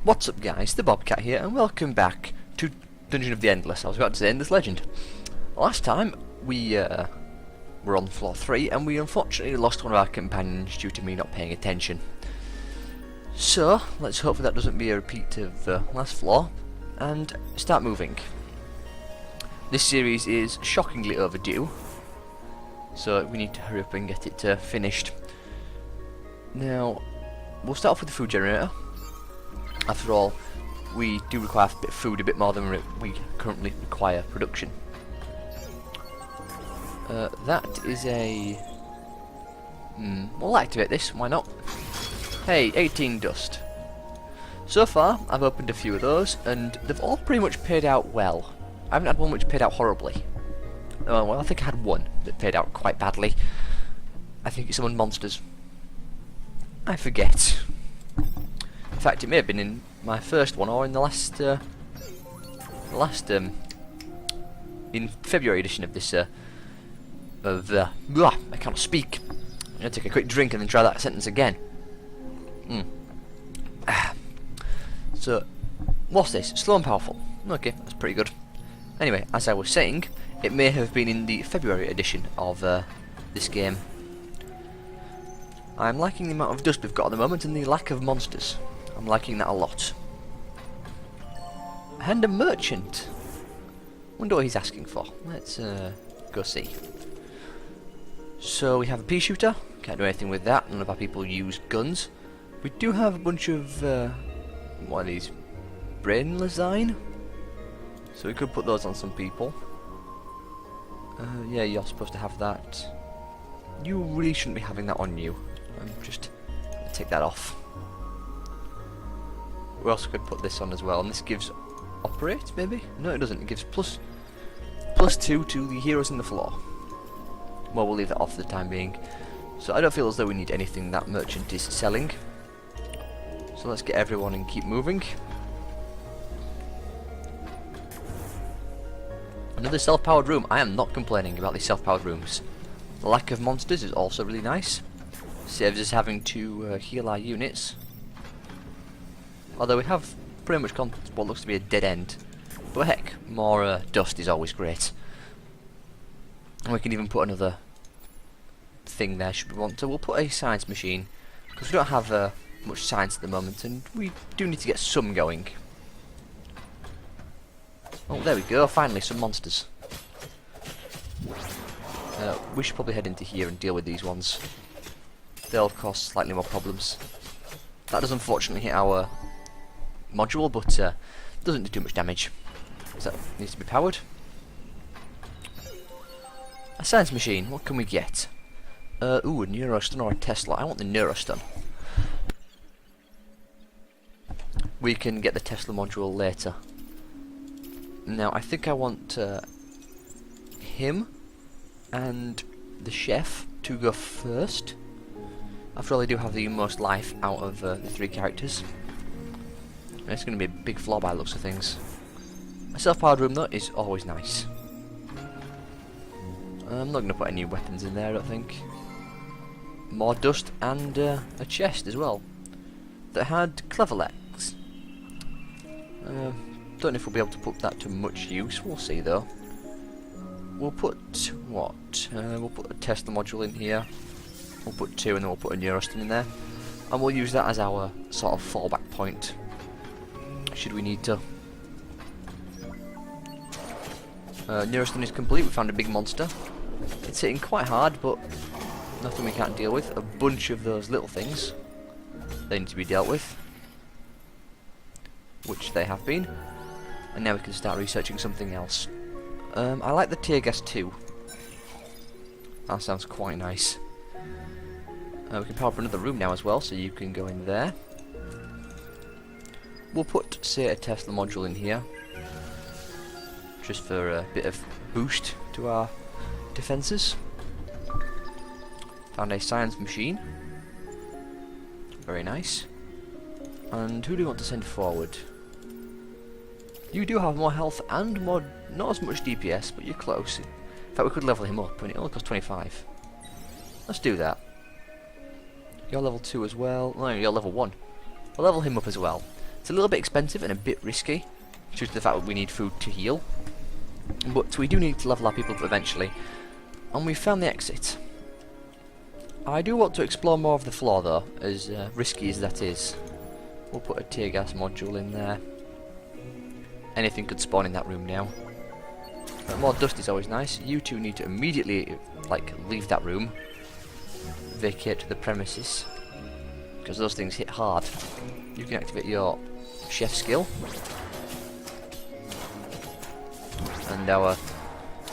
What's up guys, the Bobcat here, and welcome back to Dungeon of the Endless. I was about to say Endless Legend. Last time we were on floor 3 and we unfortunately lost one of our companions due to me not paying attention. So, let's hope that doesn't be a repeat of the last floor, and start moving. This series is shockingly overdue, so we need to hurry up and get it finished. Now, we'll start off with the food generator. After all, we do require a bit of food, a bit more than we currently require production. That is a... we'll activate this, why not? Hey, 18 dust. So far, I've opened a few of those, and they've all pretty much paid out well. I haven't had one which paid out horribly. Well, I think I had one that paid out quite badly. I think it summoned monsters. I forget. In fact, it may have been in my first one or in the last, in February edition of this, I can't speak. I'm gonna take a quick drink and then try that sentence again. So, what's this? Slow and powerful. Okay, that's pretty good. Anyway, as I was saying, it may have been in the February edition of this game. I'm liking the amount of dust we've got at the moment and the lack of monsters. I'm liking that a lot. And a merchant. Wonder what he's asking for. Let's go see. So we have a pea shooter. Can't do anything with that. None of our people use guns. We do have a bunch of what are these? Brain lasine. So we could put those on some people. Yeah, you're supposed to have that. You really shouldn't be having that on you. I'm just gonna take that off. We also could put this on as well, and this gives operate, maybe? No, it doesn't. It gives plus 2 to the heroes in the floor. Well, we'll leave that off for the time being. So I don't feel as though we need anything that merchant is selling. So let's get everyone and keep moving. Another self-powered room. I am not complaining about these self-powered rooms. The lack of monsters is also really nice. Saves us having to heal our units. Although we have pretty much gone to what looks to be a dead end. But heck, more dust is always great. And we can even put another thing there should we want to. We'll put a science machine, because we don't have much science at the moment, and we do need to get some going. Oh, there we go, finally some monsters. We should probably head into here and deal with these ones. They'll cause slightly more problems. That does unfortunately hit our module, but doesn't do too much damage. So that needs to be powered. A science machine, what can we get? Ooh, a Neurostun or a Tesla. I want the Neurostun. We can get the Tesla module later. Now, I think I want him and the chef to go first. After all, they do have the most life out of the 3 characters. And it's going to be a big flaw by the looks of things. A self-powered room, though, is always nice. I'm not going to put any weapons in there, I don't think. More dust and a chest as well that had clever legs. Don't know if we'll be able to put that to much use. We'll see though. We'll put what? We'll put a Tesla module in here. We'll put 2 and then we'll put a Neurostun in there, and we'll use that as our sort of fallback point should we need to. Neurostun is complete. We found a big monster. It's hitting quite hard, but nothing we can't deal with. A bunch of those little things, they need to be dealt with, which they have been. And now we can start researching something else. I like the tear gas too. That sounds quite nice. We can power up another room now as well, so you can go in there. We'll put, say, a Tesla module in here, just for a bit of boost to our defences. Found a science machine. Very nice. And who do we want to send forward? You do have more health and more, not as much DPS, but you're close. In fact, we could level him up, and it only costs 25. Let's do that. You're level 2 as well. No, you're level 1. We'll level him up as well. It's a little bit expensive and a bit risky due to the fact that we need food to heal, but we do need to level our people up eventually, and we found the exit. I do want to explore more of the floor though, as risky as that is. We'll put a tear gas module in there. Anything could spawn in that room now. More dust is always nice. You two need to immediately, like, leave that room. Vacate the premises. Because those things hit hard. You can activate your chef skill. And our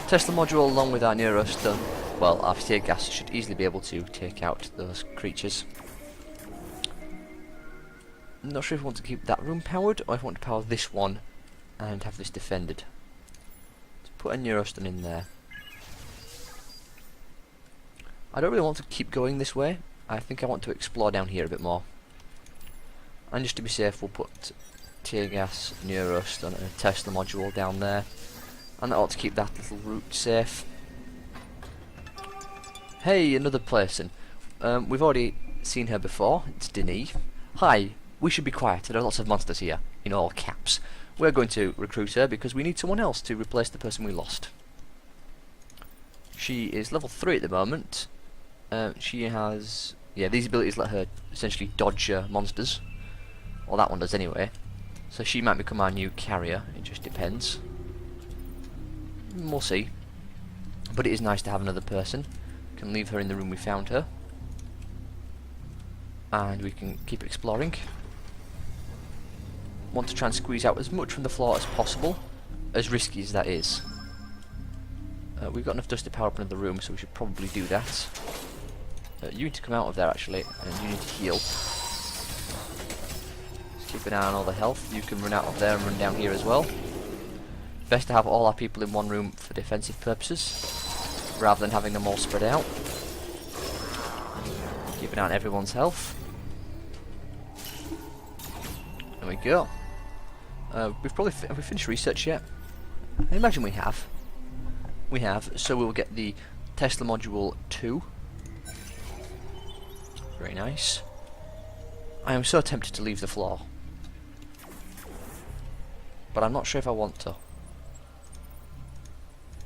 Tesla module, along with our neurostun, well, our tear gas, should easily be able to take out those creatures. I'm not sure if I want to keep that room powered, or if I want to power this one and have this defended. Put a neurostun in there. I don't really want to keep going this way. I think I want to explore down here a bit more. And just to be safe, we'll put tear gas, neurostun, and a Tesla module down there. And that ought to keep that little route safe. Hey, another person. We've already seen her before. It's Denis. Hi, we should be quiet. There are lots of monsters here, in all caps. We're going to recruit her because we need someone else to replace the person we lost. She is level 3 at the moment. She has... yeah, these abilities let her essentially dodge monsters. Well, that one does anyway. So she might become our new carrier. It just depends. We'll see. But it is nice to have another person. Can leave her in the room we found her. And we can keep exploring. Want to try and squeeze out as much from the floor as possible, as risky as that is. We've got enough dust to power up another room, so we should probably do that. You need to come out of there actually, and you need to heal. Just keep an eye on all the health. You can run out of there and run down here as well. Best to have all our people in one room for defensive purposes, rather than having them all spread out. Keep an eye on everyone's health. There we go. We've probably have we finished research yet? I imagine we have. We have. So we'll get the Tesla module 2. Very nice. I am so tempted to leave the floor, but I'm not sure if I want to.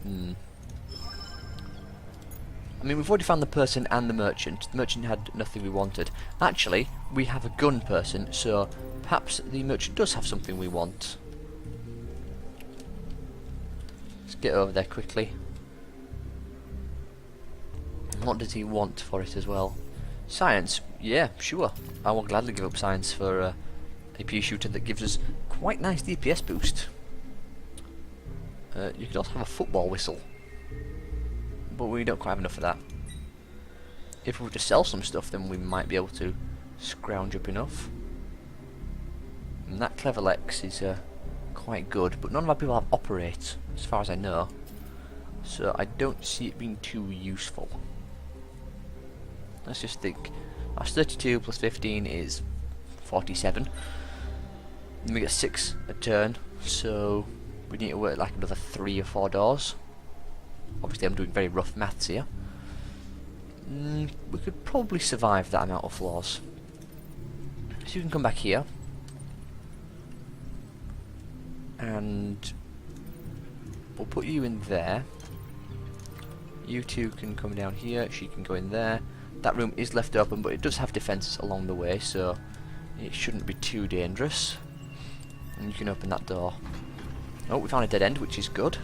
I mean, we've already found the person and the merchant. The merchant had nothing we wanted. Actually, we have a gun person, so perhaps the merchant does have something we want. Let's get over there quickly. And what does he want for it as well? Science? Yeah, sure. I will gladly give up science for a pea shooter that gives us quite nice DPS boost. You could also have a football whistle, but we don't quite have enough of that. If we were to sell some stuff, then we might be able to scrounge up enough. And that Clever Lex is quite good, but none of our people have operate, as far as I know. So I don't see it being too useful. Let's just think. That's 32 plus 15 is 47. Then we get 6 a turn, so we need to work like another 3 or 4 doors. Obviously I'm doing very rough maths here. We could probably survive that amount of floors. So you can come back here. And we'll put you in there. You two can come down here, she can go in there. That room is left open, but it does have defences along the way, so it shouldn't be too dangerous. And you can open that door. Oh, we found a dead end, which is good.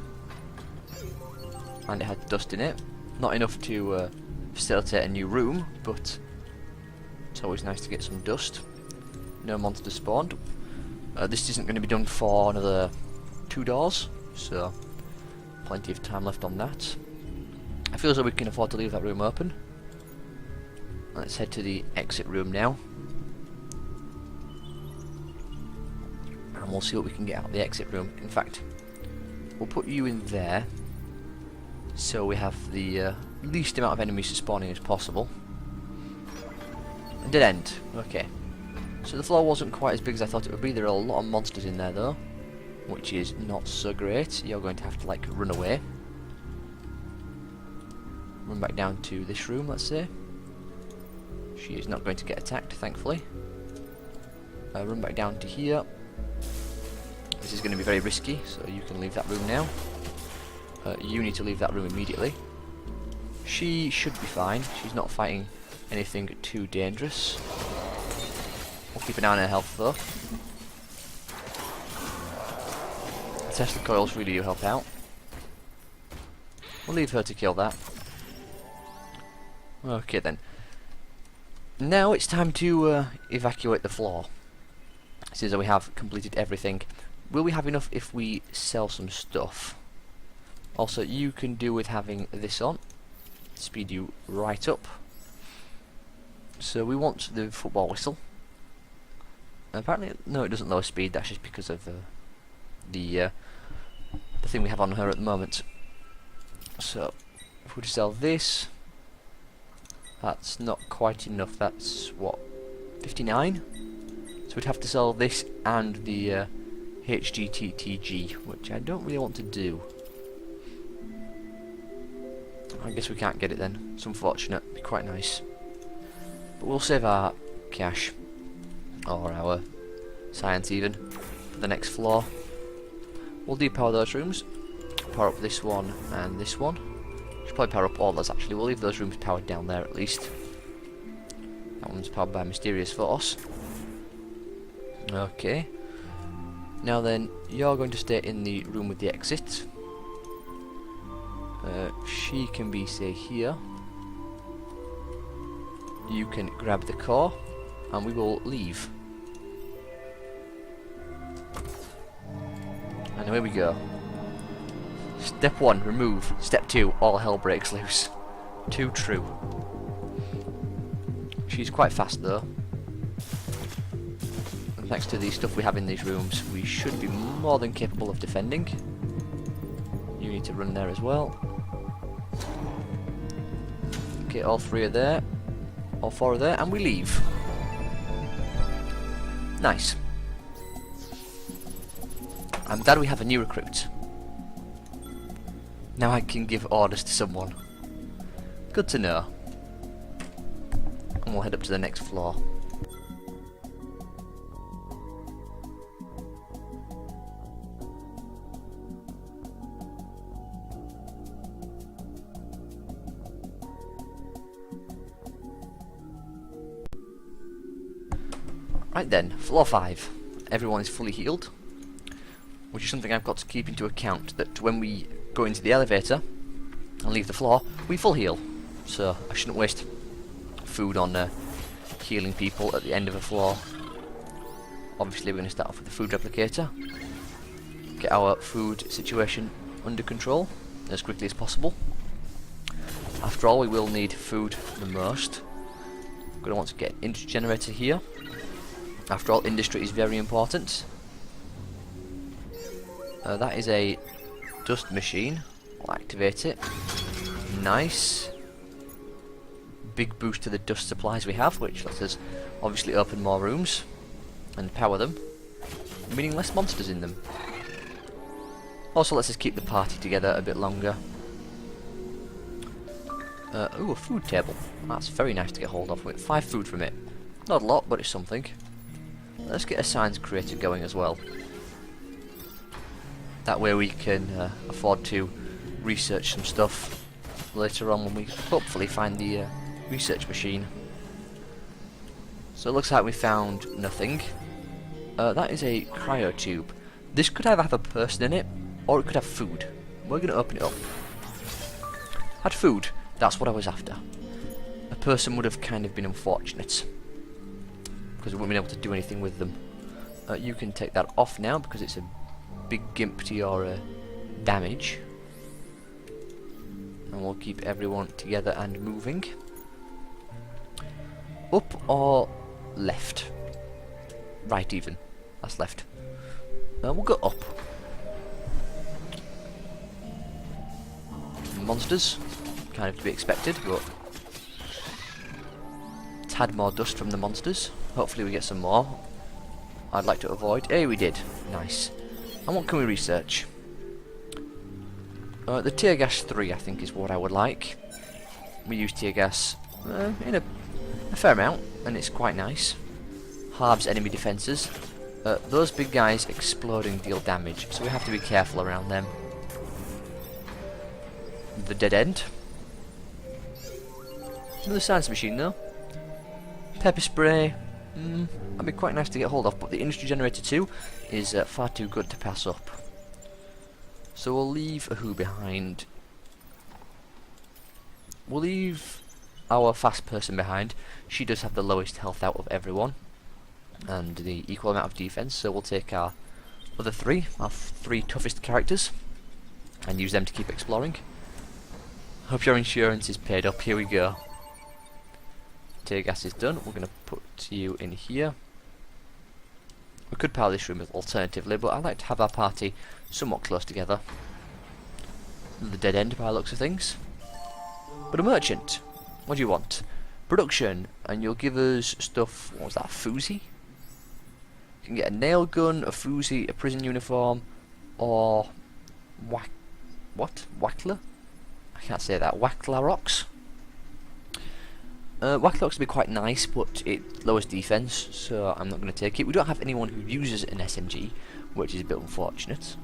And it had dust in it. Not enough to facilitate a new room, but it's always nice to get some dust. No monsters spawned. This isn't going to be done for another 2 doors, so plenty of time left on that. I feel as though we can afford to leave that room open. Let's head to the exit room now. And we'll see what we can get out of the exit room. In fact, we'll put you in there, so we have the least amount of enemies spawning as possible. Dead end. Okay. So the floor wasn't quite as big as I thought it would be. There are a lot of monsters in there though, which is not so great. You're going to have to like run away. Run back down to this room, let's say. She is not going to get attacked, thankfully. Run back down to here. This is going to be very risky, so you can leave that room now. You need to leave that room immediately. She should be fine. She's not fighting anything too dangerous. We'll keep an eye on her health though. Tesla coils really do help out. We'll leave her to kill that. Okay then. Now it's time to evacuate the floor. Since we have completed everything. Will we have enough if we sell some stuff? Also, you can do with having this on. Speed you right up. So we want the football whistle. Apparently, no, it doesn't lower speed. That's just because of the thing we have on her at the moment. So, if we were to sell this, that's not quite enough. That's what, 59? So we'd have to sell this and the HGTTG, which I don't really want to do. I guess we can't get it then. It's unfortunate. It'd be quite nice. But we'll save our cash, or our science even, for the next floor. We'll depower those rooms. Power up this one and this one. Should probably power up all those actually. We'll leave those rooms powered down there at least. That one's powered by a mysterious force. Okay. Now then, you're going to stay in the room with the exit. She can be, say, here. You can grab the core, and we will leave. And away we go. Step 1, remove. Step 2, all hell breaks loose. Too true. She's quite fast though. And thanks to the stuff we have in these rooms, we should be more than capable of defending. You need to run there as well. Okay, all 3 are there. All 4 are there, and we leave. Nice. I'm glad we have a new recruit. Now I can give orders to someone. Good to know. And we'll head up to the next floor. Right then, floor 5. Everyone is fully healed, which is something I've got to keep into account, that when we go into the elevator and leave the floor, we full heal. So I shouldn't waste food on healing people at the end of a floor. Obviously we're going to start off with the food replicator. Get our food situation under control as quickly as possible. After all, we will need food the most. We're going to want to get an industry generator here. After all, industry is very important. That is a dust machine. We'll activate it. Nice. Big boost to the dust supplies we have, which lets us obviously open more rooms and power them, meaning less monsters in them. Also lets us keep the party together a bit longer. Ooh, a food table. That's very nice to get hold of. With 5 food from it. Not a lot, but it's something. Let's get a science creator going as well. That way we can afford to research some stuff later on when we hopefully find the research machine. So it looks like we found nothing. That is a cryo tube. This could either have a person in it, or it could have food. We're going to open it up. Had food. That's what I was after. A person would have kind of been unfortunate, because we wouldn't be able to do anything with them. You can take that off now because it's a big gimp to your damage. And we'll keep everyone together and moving. Up or left? Right even. That's left. We'll go up. Monsters. Kind of to be expected, but tad more dust from the monsters. Hopefully we get some more. I'd like to avoid. Hey, we did. Nice. And what can we research? The tear gas 3, I think, is what I would like. We use tear gas in a fair amount, and it's quite nice. halves enemy defences. Those big guys exploding deal damage, so we have to be careful around them. The dead end. Another science machine though. Pepper spray. That'd be quite nice to get hold of, but the industry generator 2 is far too good to pass up. So we'll leave a who behind. We'll leave our fast person behind. She does have the lowest health out of everyone, and the equal amount of defense, so we'll take our other three, our three toughest characters, and use them to keep exploring. Hope your insurance is paid up. Here we go. Tear gas is done. We're going to put you in here. We could power this room alternatively, but I like to have our party somewhat close together. The dead end by the looks of things. But a merchant. What do you want? Production, and you'll give us stuff. What was that? Foozy? You can get a nail gun, a foozy, a prison uniform, or what? Wackler? I can't say that. Wacklarox. Wacklarox would be quite nice, but it lowers defense, so I'm not going to take it. We don't have anyone who uses an SMG, which is a bit unfortunate.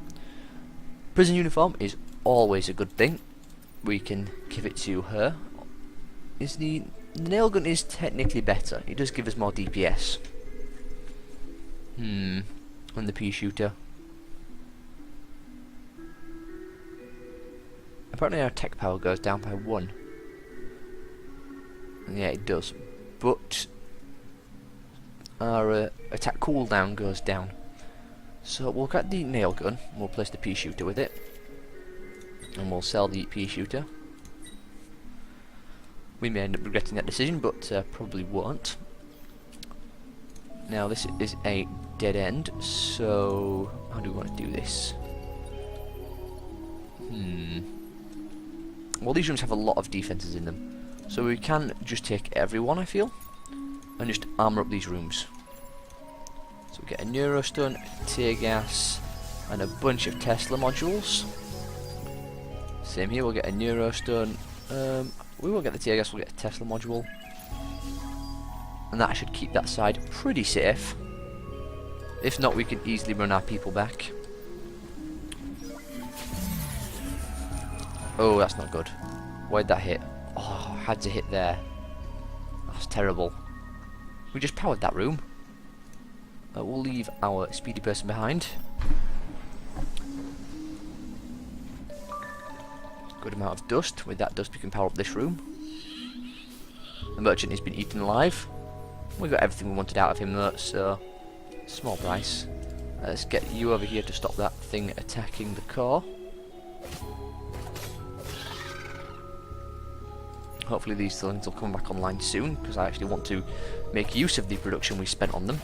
Prison uniform is always a good thing. We can give it to her. The nail gun is technically better. It does give us more DPS. And the pea shooter. Apparently our tech power goes down by 1. Yeah, it does. But our attack cooldown goes down. So we'll get the nail gun. We'll place the pea shooter with it. And we'll sell the pea shooter. We may end up regretting that decision, but probably won't. Now this is a dead end, so how do we want to do this? Well, these rooms have a lot of defences in them, so we can just take everyone, I feel, and just armour up these rooms. So we get a neurostun, tear gas, and a bunch of Tesla modules. Same here, we'll get a neurostun. We won't get the tear gas, we'll get a Tesla module. And that should keep that side pretty safe. If not, we can easily run our people back. Oh, that's not good. Why'd that hit? Oh, had to hit there. That's terrible. We just powered that room. We'll leave our speedy person behind. Good amount of dust. With that dust we can power up this room. The merchant has been eaten alive. We got everything we wanted out of him though, so small price. Let's get you over here to stop that thing attacking the core. Hopefully these things will come back online soon, because I actually want to make use of the production we spent on them.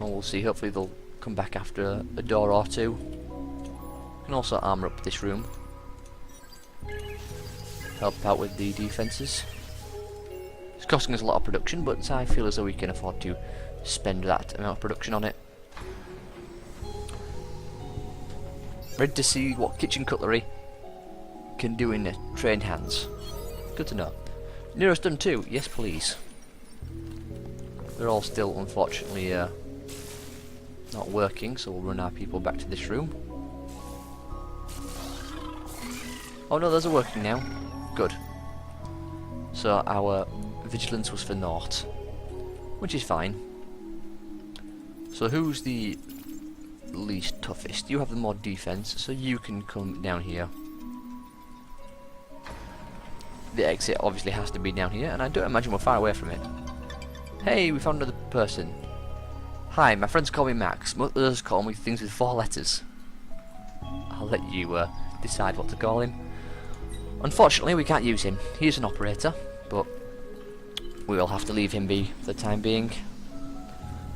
And we'll see, hopefully they'll come back after a door or two. We can also armour up this room. Help out with the defences. It's costing us a lot of production, but I feel as though we can afford to spend that amount of production on it. Ready to see what kitchen cutlery can do in trained hands. Good to know. Neurostun 2, yes please. They're all still unfortunately not working, so we'll run our people back to this room. Oh no, those are working now. Good. So our vigilance was for naught, which is fine. So who's the least toughest? You have the more defense, so you can come down here. The exit obviously has to be down here, and I don't imagine we're far away from it. Hey, we found another person. Hi, my friends call me Max. Others call me things with 4 letters. I'll let you decide what to call him. Unfortunately, we can't use him. He is an operator, but we will have to leave him be for the time being.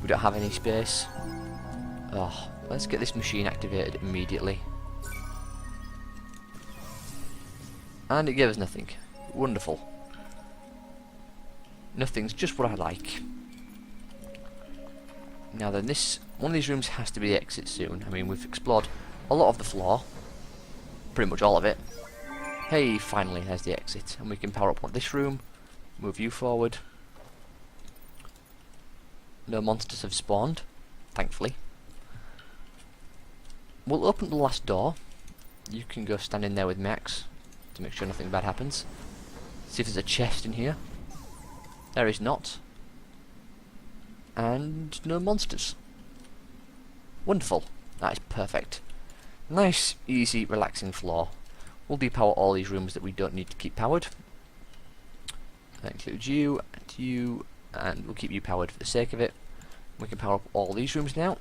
We don't have any space. Oh, let's get this machine activated immediately. And it gave us nothing. Wonderful. Nothing's just what I like. Now then, one of these rooms has to be the exit soon. I mean, we've explored a lot of the floor. Pretty much all of it. Hey, finally, there's the exit. And we can power up this room. Move you forward. No monsters have spawned, thankfully. We'll open the last door. You can go stand in there with Max to make sure nothing bad happens. See if there's a chest in here. There is not. And no monsters. Wonderful. That is perfect. Nice, easy, relaxing floor. We'll depower all these rooms that we don't need to keep powered. That includes you, and we'll keep you powered for the sake of it. We can power up all these rooms now.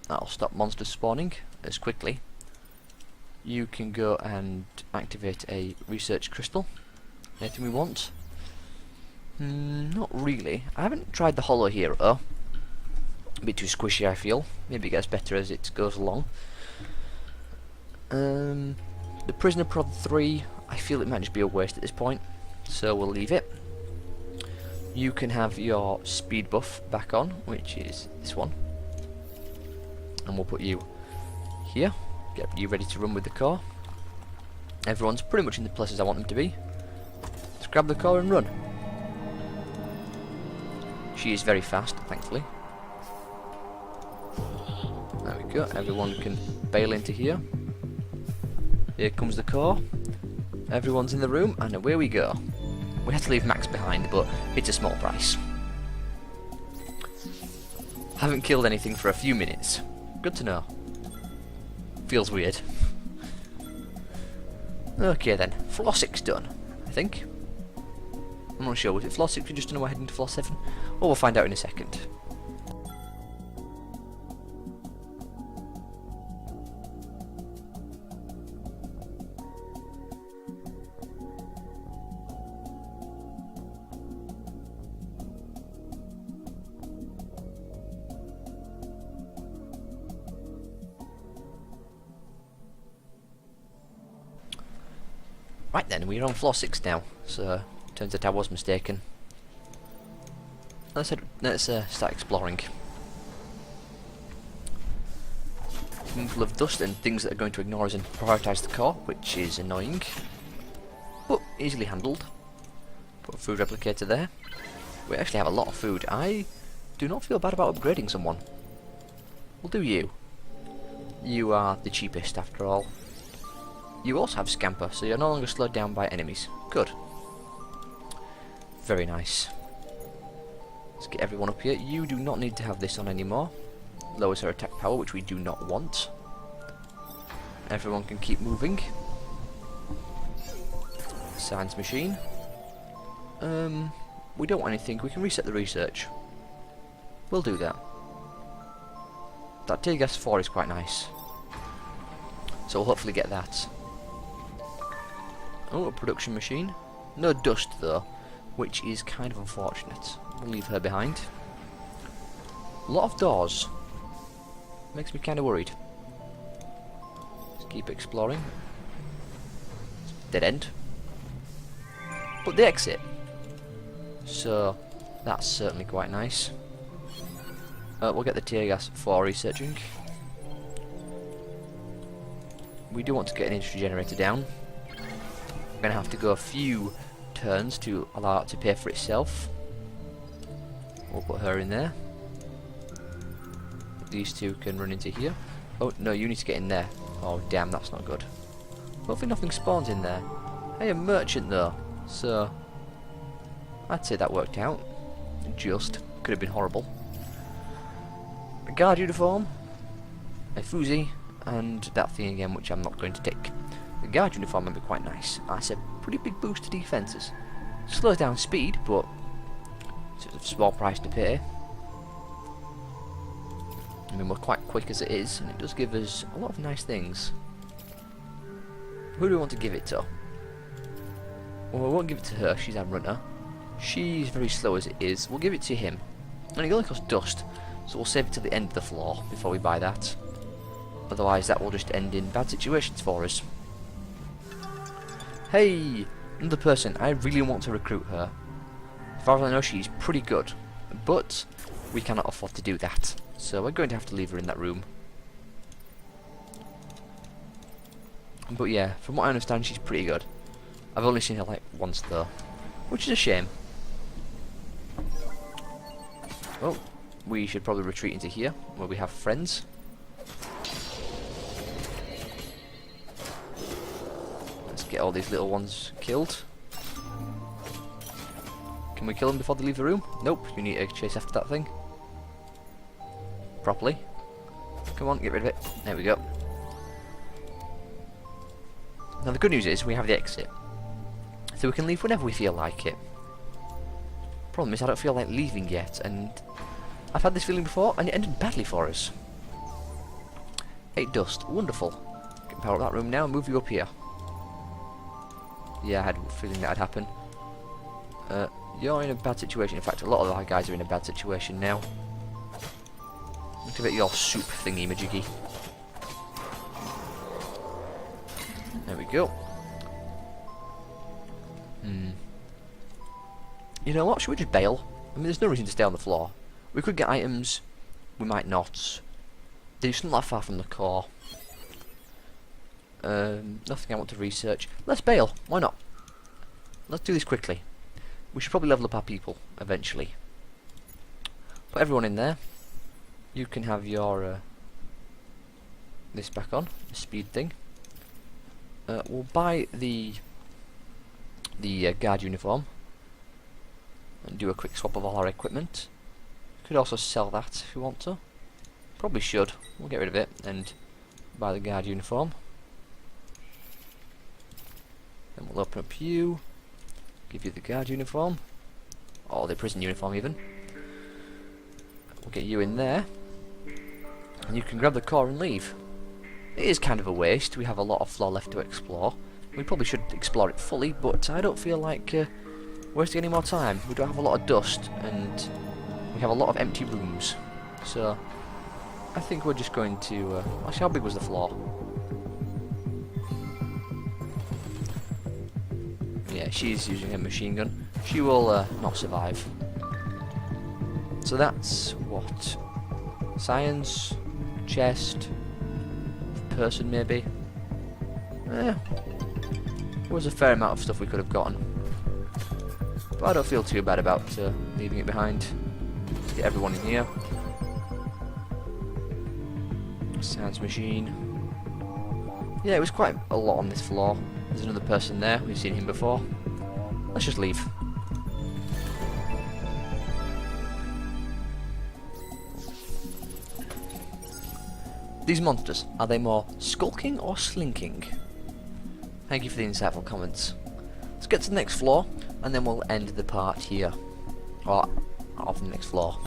That'll stop monsters spawning as quickly. You can go and activate a research crystal. Anything we want? Not really. I haven't tried the hollow hero. A bit too squishy, I feel. Maybe it gets better as it goes along. The Prisoner Prod 3, I feel it might just be a waste at this point, so we'll leave it. You can have your speed buff back on, which is this one. And we'll put you here. Get you ready to run with the core. Everyone's pretty much in the places I want them to be. Let's grab the core and run. She is very fast, thankfully. There we go, everyone can bail into here. Here comes the core. Everyone's in the room, and away we go. We had to leave Max behind, but it's a small price. Haven't killed anything for a few minutes. Good to know. Feels weird. Okay then, floor 6 done, I think. I'm not sure, was it floor 6 we just done, we're heading to floor 7? Well, we'll find out in a second. Right then, we're on floor 6 now, so turns out I was mistaken. Let's start exploring. Room full of dust and things that are going to ignore us and prioritise the core, which is annoying, but easily handled. Put a food replicator there. We actually have a lot of food. I do not feel bad about upgrading someone. We'll do you. You are the cheapest after all. You also have Scamper, so you're no longer slowed down by enemies. Good. Very nice. Let's get everyone up here. You do not need to have this on anymore. Lowers her attack power, which we do not want. Everyone can keep moving. Science machine. We don't want anything. We can reset the research. We'll do that. That tear gas 4 is quite nice. So we'll hopefully get that. Oh, a production machine. No dust though, which is kind of unfortunate. We'll leave her behind. A lot of doors. Makes me kind of worried. Let's keep exploring. Dead end. But the exit. So, that's certainly quite nice. We'll get the tear gas for researching. We do want to get an industry generator down. We're going to have to go a few turns to allow it to pay for itself. We'll put her in there. These two can run into here. Oh no, you need to get in there. Oh damn, that's not good. Hopefully nothing spawns in there. Hey, a merchant though, so I'd say that worked out. Just could have been horrible. A guard uniform, a fuzzy, and that thing again, which I'm not going to take. The guard uniform might be quite nice. That's a pretty big boost to defences. Slows down speed, but it's a small price to pay. I mean, we're quite quick as it is, and it does give us a lot of nice things. Who do we want to give it to? Well, we won't give it to her, she's our runner. She's very slow as it is. We'll give it to him. And it only costs dust, so we'll save it till the end of the floor before we buy that. Otherwise that will just end in bad situations for us. Hey! Another person. I really want to recruit her. As far as I know, she's pretty good. But we cannot afford to do that. So we're going to have to leave her in that room. But yeah, from what I understand, she's pretty good. I've only seen her like once though. Which is a shame. Well, we should probably retreat into here, where we have friends. Let's get all these little ones killed. Can we kill them before they leave the room? Nope, you need to chase after that thing. Properly. Come on, get rid of it. There we go. Now the good news is we have the exit. So we can leave whenever we feel like it. Problem is I don't feel like leaving yet, and I've had this feeling before and it ended badly for us. 8 dust, wonderful. Can power up that room now and move you up here. Yeah, I had a feeling that'd happen. You're in a bad situation. In fact, a lot of our guys are in a bad situation now. Activate your soup thingy majiggy. There we go. You know what? Should we just bail? I mean, there's no reason to stay on the floor. We could get items. We might not. They're just not that far from the core. Nothing I want to research. Let's bail. Why not? Let's do this quickly. We should probably level up our people eventually. Put everyone in there. You can have your this back on, the speed thing. We'll buy the guard uniform and do a quick swap of all our equipment. Could also sell that if we want to. Probably should. We'll get rid of it and buy the guard uniform. Then we'll open up you. Give you the guard uniform, or the prison uniform even. We'll get you in there, and you can grab the core and leave. It is kind of a waste. We have a lot of floor left to explore. We probably should explore it fully, but I don't feel like wasting any more time. We don't have a lot of dust, and we have a lot of empty rooms. So I think we're just going to... actually, how big was the floor? Yeah, she's using a machine gun. She will not survive. So that's what? Science, chest, person maybe. There was a fair amount of stuff we could have gotten. But I don't feel too bad about leaving it behind. Let's get everyone in here. Science machine. Yeah, it was quite a lot on this floor. There's another person there, we've seen him before. Let's just leave. These monsters, are they more skulking or slinking? Thank you for the insightful comments. Let's get to the next floor, and then we'll end the part here. Or, of the next floor.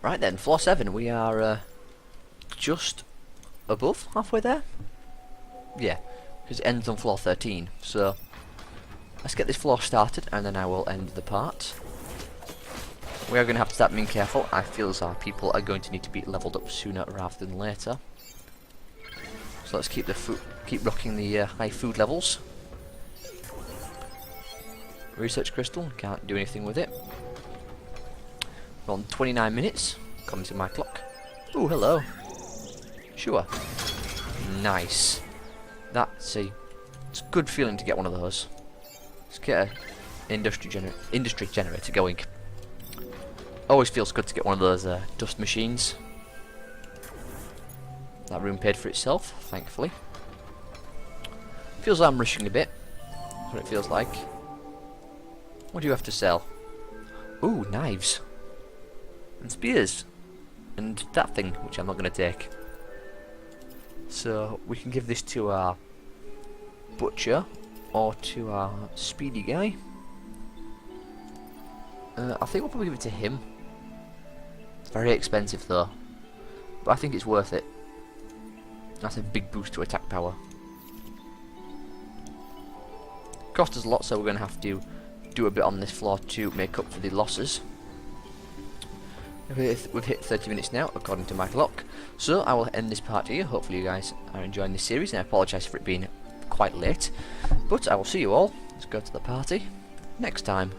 Right then, floor 7, we are just above, halfway there? Yeah, because it ends on floor 13, so let's get this floor started and then I will end the part. We are going to have to start being careful. I feel as our people are going to need to be leveled up sooner rather than later. So let's keep rocking the high food levels. Research crystal, can't do anything with it. We're on 29 minutes, according to my clock. Ooh, hello. Sure. Nice. It's a good feeling to get one of those. Let's get an industry generator going. Always feels good to get one of those dust machines. That room paid for itself, thankfully. Feels like I'm rushing a bit. That's what it feels like. What do you have to sell? Ooh, knives. And spears. And that thing, which I'm not going to take. So, we can give this to our butcher, or to our speedy guy. I think we'll probably give it to him. It's very expensive though. But I think it's worth it. That's a big boost to attack power. Cost us a lot, so we're going to have to do a bit on this floor to make up for the losses. We've hit 30 minutes now, according to my clock. So I will end this part here. Hopefully you guys are enjoying this series, and I apologise for it being quite late. But I will see you all, let's go to the party, next time.